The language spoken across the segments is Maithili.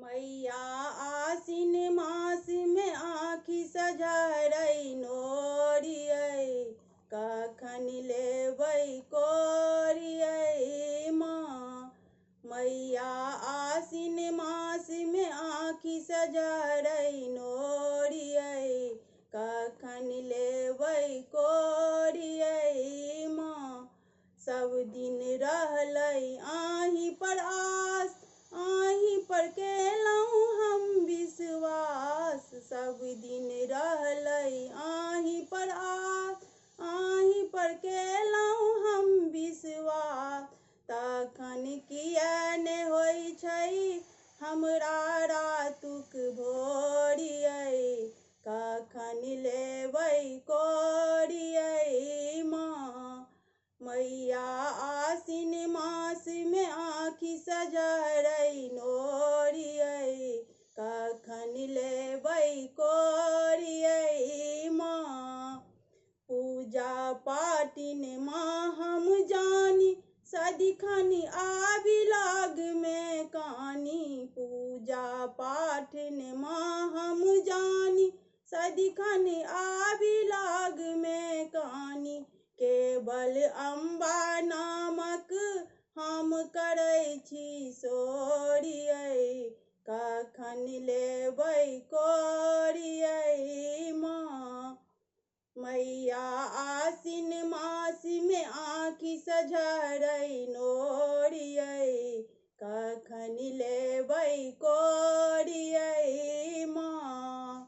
मैया आसिन मास में आँखि सजरई नोरियै कखन लेबै कोरियै माँ। मैया आसिन मास में आँखि सजरई नोरियै कखन लेबै कोरियै माँ। सब दिन रहलै आही पर आस, आही पर केलहुँ हम विश्वास। सब दिन रहलै आही पर आस, आही पर केलहुँ हम विश्वास। तखन किया ने होइ छै हमरा रातुक भोरियै कखन लेबै कोरियै माँ। मैया आसिन मास में आँखि सजरई नोरियै कखन लेबै कोरियै माँ। पूजा पाटिन माँ हम जानी सदिखन आबि लग में कानी। पूजा पाठन माँ हम जानी सदिखन आबि लग में कानी। केवल अम्बा नामक हम करै छी सोरियै कखन लेबै कोरियै माँ। मैया आसिन मास में आँखि सजरई नोरियै कखन लेबै कोरियै माँ।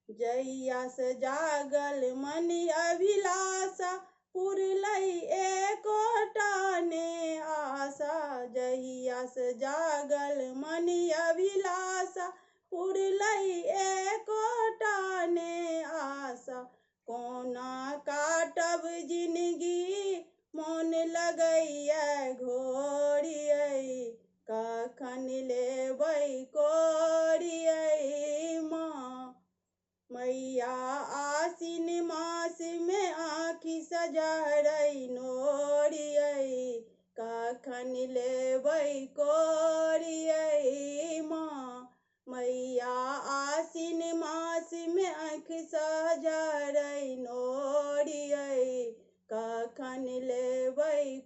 जहिया से जागल मन अभिलाषा पुरलै एकोटा ने आशा। जहिया से जागल मन अभिलाषा पुरलै एकोटा ने आशा। कोना काटब जिनगी मोन लगैया घोरियै कखन लेबै कोरियै माँ। मैया आसिन मास में आँखि सजरई नोरियै कखन लेबै कोरियै माँ। मैया आसिन मास में आँखि सजरई नोरियै कखन लेबै